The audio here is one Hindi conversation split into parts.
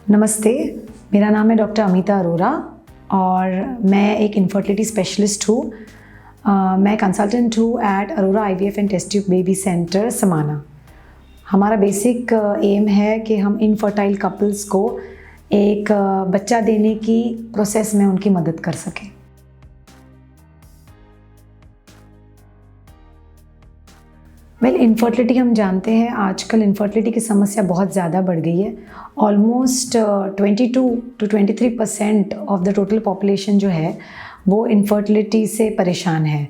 नमस्ते, मेरा नाम है डॉक्टर अमिता अरोरा और मैं एक इनफर्टिलिटी स्पेशलिस्ट हूँ। मैं कंसल्टेंट हूँ at Arora IVF and test tube baby centre Samana. हमारा बेसिक एम है कि हम इनफर्टाइल कपल्स को एक बच्चा देने की प्रोसेस में उनकी मदद कर सकें। इनफर्टिलिटी हम जानते हैं आजकल इनफर्टिलिटी की समस्या बहुत ज़्यादा बढ़ गई है। Almost 22 to 23% of the total population जो है वो इनफर्टिलिटी से परेशान है।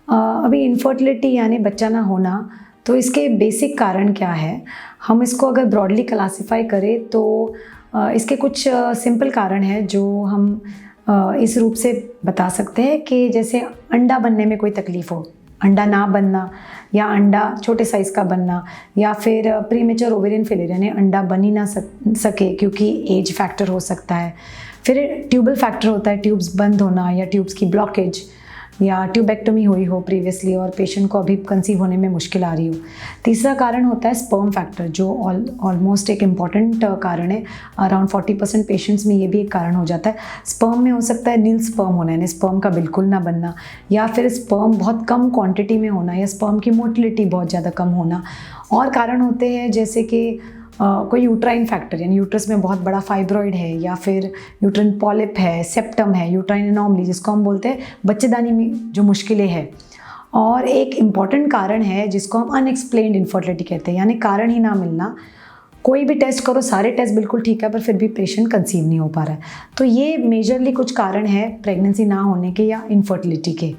अभी इनफर्टिलिटी यानी बच्चा ना होना, तो इसके बेसिक कारण क्या है? हम इसको अगर ब्रॉडली क्लासिफाई करें तो इसके कुछ सिंपल कारण हैं जो हम इस रूप से बता सकते हैं कि जैसे अंडा बनने में कोई तकलीफ़ हो, अंडा ना बनना या अंडा छोटे साइज़ का बनना, या फिर प्रीमेच्योर ओवेरियन फेलियर यानी अंडा बन ही ना सके क्योंकि एज फैक्टर हो सकता है। फिर ट्यूबल फैक्टर होता है, ट्यूब्स बंद होना या ट्यूब्स की ब्लॉकेज, या ट्यूबेक्टोमी हुई हो प्रीवियसली और पेशेंट को अभी कंसीव होने में मुश्किल आ रही हो। तीसरा कारण होता है स्पर्म फैक्टर, जो ऑलमोस्ट एक इम्पॉर्टेंट कारण है। अराउंड 40% पेशेंट्स में ये भी एक कारण हो जाता है। स्पर्म में हो सकता है नील स्पर्म होना, यानी स्पर्म का बिल्कुल ना बनना, या फिर स्पर्म बहुत कम क्वांटिटी में होना, या स्पर्म की मोटिलिटी बहुत ज़्यादा कम होना। और कारण होते हैं जैसे कि कोई यूट्राइन फैक्टर, यानी यूट्रस में बहुत बड़ा फाइब्रॉइड है, या फिर यूट्राइन पॉलिप है, सेप्टम है, यूट्राइन एनॉमली जिसको हम बोलते हैं बच्चेदानी में जो मुश्किलें हैं। और एक इम्पॉर्टेंट कारण है जिसको हम अनएक्सप्लेन्ड इनफर्टिलिटी कहते हैं, यानी कारण ही ना मिलना। कोई भी टेस्ट करो, सारे टेस्ट बिल्कुल ठीक है, पर फिर भी पेशेंट कंसीव नहीं हो पा रहा है। तो ये मेजरली कुछ कारण है प्रेगनेंसी ना होने के या इनफर्टिलिटी के।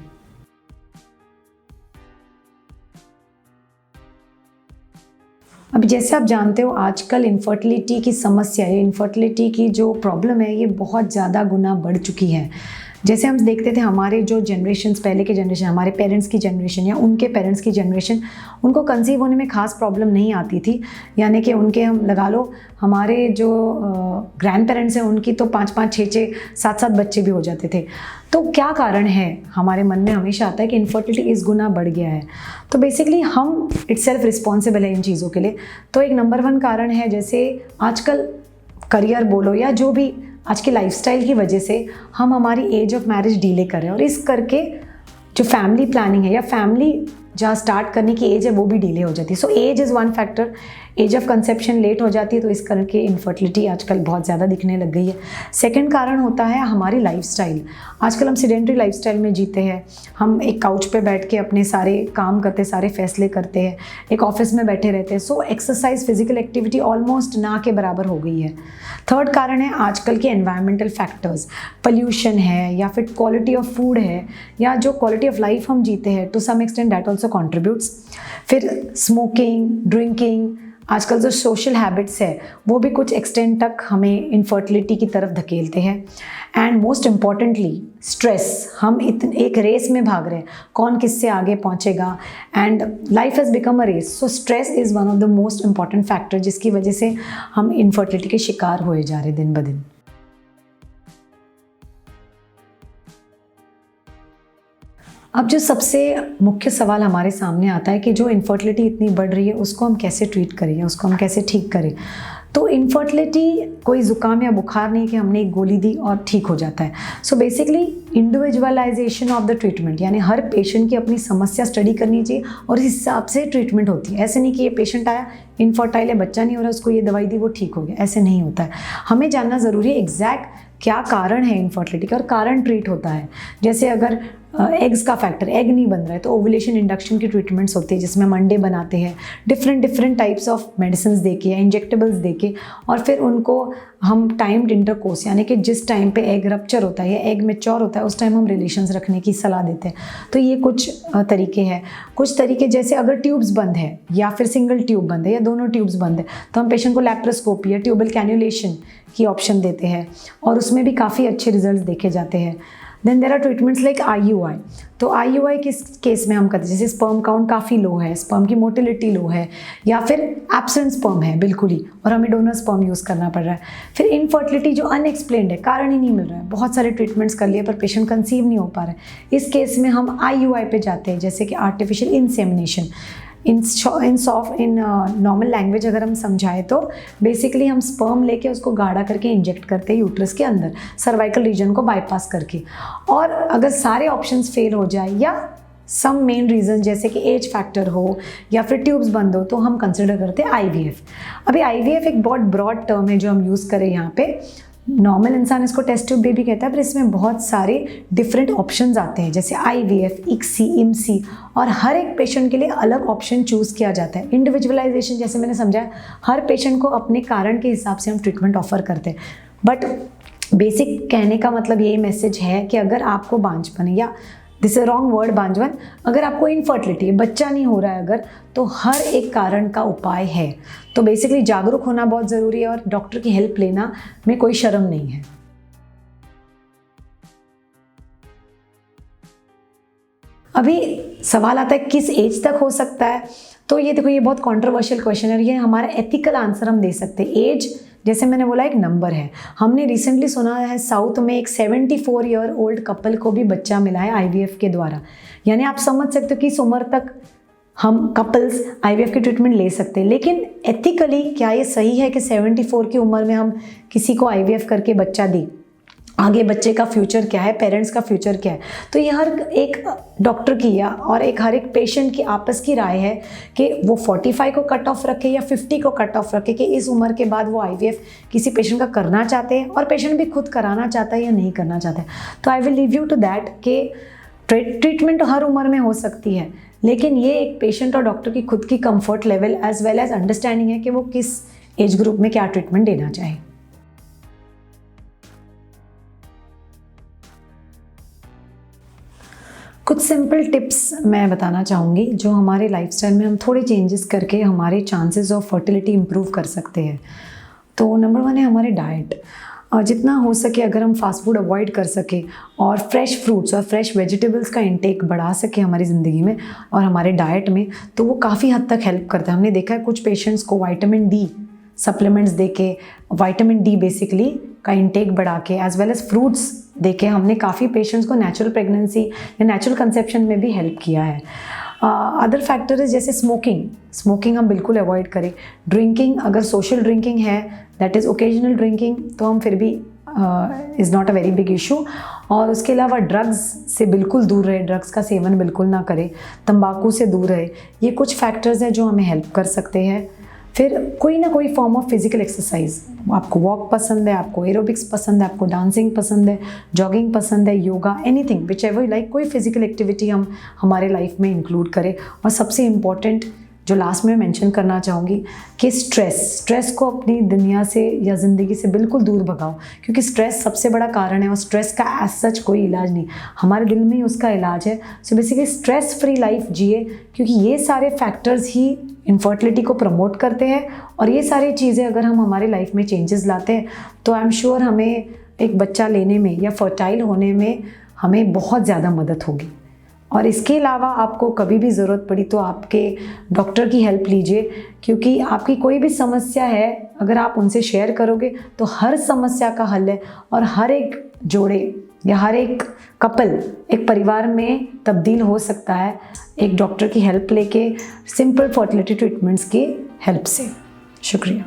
अब जैसे आप जानते हो आजकल इनफर्टिलिटी की समस्या है, इनफर्टिलिटी की जो प्रॉब्लम है ये बहुत ज़्यादा गुना बढ़ चुकी है। जैसे हम देखते थे हमारे जो जनरेशन्स, पहले के जनरेशन, हमारे पेरेंट्स की जनरेशन या उनके पेरेंट्स की जनरेशन, उनको कंसीव होने में ख़ास प्रॉब्लम नहीं आती थी। यानी कि उनके, हम लगा लो हमारे जो ग्रैंड पेरेंट्स हैं उनकी तो 5-5, 6-6, 7-7 बच्चे भी हो जाते थे। तो क्या कारण है? हमारे मन में हमेशा आता है कि इनफर्टिलिटी इस गुना बढ़ गया है। तो बेसिकली हम इटसेल्फ रिस्पॉन्सिबल है इन चीज़ों के लिए। तो एक नंबर 1 कारण है, जैसे आजकल करियर बोलो या जो भी आज की लाइफस्टाइल की वजह से हम हमारी एज ऑफ मैरिज डिले कर रहे हैं, और इस करके जो फैमिली प्लानिंग है या फैमिली जहाँ स्टार्ट करने की एज है वो भी डिले हो जाती है। So age is one factor. Age of conception late हो जाती है, तो इस करके इनफर्टिलिटी आजकल बहुत ज़्यादा दिखने लग गई है। सेकंड कारण होता है हमारी लाइफस्टाइल। आजकल हम सेडेंटरी लाइफस्टाइल में जीते हैं। हम एक काउच पे बैठ के अपने सारे काम करते, सारे फैसले करते हैं, एक ऑफिस में बैठे रहते हैं। So exercise, physical activity almost ना के बराबर हो गई है। थर्ड कारण है आजकल के एनवायरमेंटल फैक्टर्स, पोल्यूशन है, या फिर क्वालिटी ऑफ फूड है, या जो क्वालिटी ऑफ लाइफ हम जीते हैं, to some extent that also contributes. फिर स्मोकिंग, ड्रिंकिंग, आजकल जो सोशल हैबिट्स है वो भी कुछ एक्सटेंट तक हमें इनफर्टिलिटी की तरफ धकेलते हैं। And most importantly stress. हम एक रेस में भाग रहे हैं, कौन किससे आगे पहुंचेगा, and life has become a race. So stress is one of the most important factor जिसकी वजह से हम इनफर्टिलिटी के शिकार हुए जा रहे दिन ब दिन। अब जो सबसे मुख्य सवाल हमारे सामने आता है कि जो इनफर्टिलिटी इतनी बढ़ रही है उसको हम कैसे ट्रीट करें या उसको हम कैसे ठीक करें। तो इनफर्टिलिटी कोई ज़ुकाम या बुखार नहीं कि हमने एक गोली दी और ठीक हो जाता है। So basically individualisation of the treatment, यानी हर पेशेंट की अपनी समस्या स्टडी करनी चाहिए और इस हिसाब से ट्रीटमेंट होती है। ऐसे नहीं कि ये पेशेंट आया, इनफर्टाइल है, बच्चा नहीं हो रहा, उसको ये दवाई दी वो ठीक हो गया, ऐसे नहीं होता है। हमें जानना ज़रूरी है एग्जैक्ट क्या कारण है इनफर्टिलिटी का, और कारण ट्रीट होता है। जैसे अगर एग्स का फैक्टर, एग नहीं बन रहा है, तो ओवुलेशन इंडक्शन की ट्रीटमेंट्स होती है जिसमें हम अंडे बनाते हैं डिफरेंट टाइप्स ऑफ मेडिसिन देके या इंजेक्टेबल्स देके, और फिर उनको हम टाइम्ड इंटरकोर्स, यानी कि जिस टाइम पे एग रप्चर होता है या एग मैच्योर होता है उस टाइम हम रिलेशंस रखने की सलाह देते हैं। तो ये कुछ तरीके हैं। कुछ तरीके जैसे अगर ट्यूब्स बंद है या फिर सिंगल ट्यूब बंद है या दोनों ट्यूब्स बंद है, तो हम पेशेंट को लैप्रोस्कोपी या ट्यूबल कैन्युलेशन की ऑप्शन देते हैं, और उसमें भी काफ़ी अच्छे रिजल्ट देखे जाते हैं। Then there are treatments like IUI। तो IUI किस केस में हम करते हैं, जैसे स्पर्म काउंट काफ़ी लो है, स्पर्म की मोटिलिटी लो है, या फिर एब्सेंट स्पर्म है बिल्कुल ही और हमें डोनर स्पर्म यूज़ करना पड़ रहा है। फिर इनफर्टिलिटी जो अनएक्सप्लेन्ड है, कारण ही नहीं मिल रहा है, बहुत सारे ट्रीटमेंट्स कर लिए पर पेशेंट कंसीव नहीं हो पा रहा है, इस केस में हम IUI पे जाते हैं, जैसे कि artificial insemination. In normal language अगर हम समझाएं तो बेसिकली हम स्पर्म लेके उसको गाढ़ा करके इंजेक्ट करते हैं यूट्रस के अंदर, सर्वाइकल रीजन को बाईपास करके। और अगर सारे ऑप्शंस फेल हो जाए या सम मेन रीज़न जैसे कि एज फैक्टर हो या फिर ट्यूब्स बंद हो, तो हम कंसिडर करते हैं आईवीएफ। अभी आईवीएफ एक बहुत ब्रॉड टर्म है जो हम यूज़ करें यहाँ पे। नॉर्मल इंसान इसको टेस्ट ट्यूब बेबी कहता है, पर इसमें बहुत सारे डिफरेंट ऑप्शंस आते हैं, जैसे आईवीएफ, इक्सी, इमसी, और हर एक पेशेंट के लिए अलग ऑप्शन चूज़ किया जाता है। इंडिविजुअलाइजेशन, जैसे मैंने समझाया, हर पेशेंट को अपने कारण के हिसाब से हम ट्रीटमेंट ऑफर करते हैं। बट बेसिक कहने का मतलब यही मैसेज है कि अगर आपको बांझपन या दिस इज रॉन्ग वर्ड बांझपन, अगर आपको इनफर्टिलिटी, बच्चा नहीं हो रहा है अगर, तो हर एक कारण का उपाय है। तो बेसिकली जागरूक होना बहुत ज़रूरी है और डॉक्टर की हेल्प लेना में कोई शर्म नहीं है। अभी सवाल आता है किस एज तक हो सकता है, तो ये देखो, ये बहुत कंट्रोवर्शियल क्वेश्चन है। ये हमारा एथिकल आंसर हम दे सकते हैं। एज, जैसे मैंने बोला, एक नंबर है। हमने रिसेंटली सुना है साउथ में एक 74 ईयर ओल्ड कपल को भी बच्चा मिला है आईवीएफ के द्वारा। यानी आप समझ सकते हो कि इस उम्र तक हम कपल्स आईवीएफ की ट्रीटमेंट ले सकते हैं। लेकिन एथिकली क्या ये सही है कि 74 की उम्र में हम किसी को आईवीएफ करके बच्चा दें? आगे बच्चे का फ्यूचर क्या है, पेरेंट्स का फ्यूचर क्या है? तो ये हर एक डॉक्टर की या और हर एक पेशेंट की आपस की राय है कि वो 45 को कट ऑफ रखे या 50 को कट ऑफ रखे, कि इस उम्र के बाद वो आईवीएफ किसी पेशेंट का करना चाहते हैं और पेशेंट भी खुद कराना चाहता है या नहीं करना चाहता है। तो I will leave you to that कि ट्रीटमेंट हर उम्र में हो सकती है, लेकिन ये एक पेशेंट और डॉक्टर की खुद की comfort level as well as understanding है कि वो किस एज ग्रुप में क्या ट्रीटमेंट देना चाहे। कुछ सिंपल टिप्स मैं बताना चाहूँगी जो हमारे लाइफस्टाइल में हम थोड़े चेंजेस करके हमारे चांसेस ऑफ फर्टिलिटी इम्प्रूव कर सकते हैं। तो नंबर 1 है हमारे डाइट। जितना हो सके अगर हम फास्ट फूड अवॉइड कर सके और फ्रेश फ्रूट्स और फ्रेश वेजिटेबल्स का इंटेक बढ़ा सके हमारी ज़िंदगी में और हमारे डाइट में, तो वो काफ़ी हद तक हेल्प करता है। हमने देखा है कुछ पेशेंट्स को विटामिन डी सप्लीमेंट्स देके, विटामिन डी बेसिकली का इंटेक बढ़ा के, एज वेल एज फ्रूट्स देके, हमने काफ़ी पेशेंट्स को नेचुरल प्रेगनेंसी या नेचुरल कंसेप्शन में भी हेल्प किया है। अदर फैक्टर्स जैसे स्मोकिंग हम बिल्कुल अवॉइड करें। ड्रिंकिंग, अगर सोशल ड्रिंकिंग है, दैट इज़ ओकेजनल ड्रिंकिंग, तो हम फिर भी is not a very big issue. और उसके अलावा ड्रग्स से बिल्कुल दूर रहे, ड्रग्स का सेवन बिल्कुल ना करें, तंबाकू से दूर रहे। ये कुछ फैक्टर्स हैं जो हमें हेल्प कर सकते हैं। फिर कोई ना कोई फॉर्म ऑफ फिजिकल एक्सरसाइज, आपको वॉक पसंद है, आपको एरोबिक्स पसंद है, आपको डांसिंग पसंद है, जॉगिंग पसंद है, yoga, anything which ever you like, कोई फिजिकल एक्टिविटी हम हमारे लाइफ में इंक्लूड करें। और सबसे इम्पॉर्टेंट जो लास्ट में मेंशन करना चाहूँगी कि स्ट्रेस को अपनी दुनिया से या ज़िंदगी से बिल्कुल दूर भगाओ, क्योंकि स्ट्रेस सबसे बड़ा कारण है और स्ट्रेस का एज सच कोई इलाज नहीं, हमारे दिल में ही उसका इलाज है। So basically stress free life जिए, क्योंकि ये सारे फैक्टर्स ही इनफर्टिलिटी को प्रमोट करते हैं। और ये सारी चीज़ें अगर हम हमारे लाइफ में चेंजेस लाते हैं तो आई एम श्योर हमें एक बच्चा लेने में या फर्टाइल होने में हमें बहुत ज़्यादा मदद होगी। और इसके अलावा आपको कभी भी ज़रूरत पड़ी तो आपके डॉक्टर की हेल्प लीजिए, क्योंकि आपकी कोई भी समस्या है अगर आप उनसे शेयर करोगे तो हर समस्या का हल है। और हर एक जोड़े या हर एक कपल एक परिवार में तब्दील हो सकता है एक डॉक्टर की हेल्प लेके, सिंपल फर्टिलिटी ट्रीटमेंट्स की हेल्प से। शुक्रिया।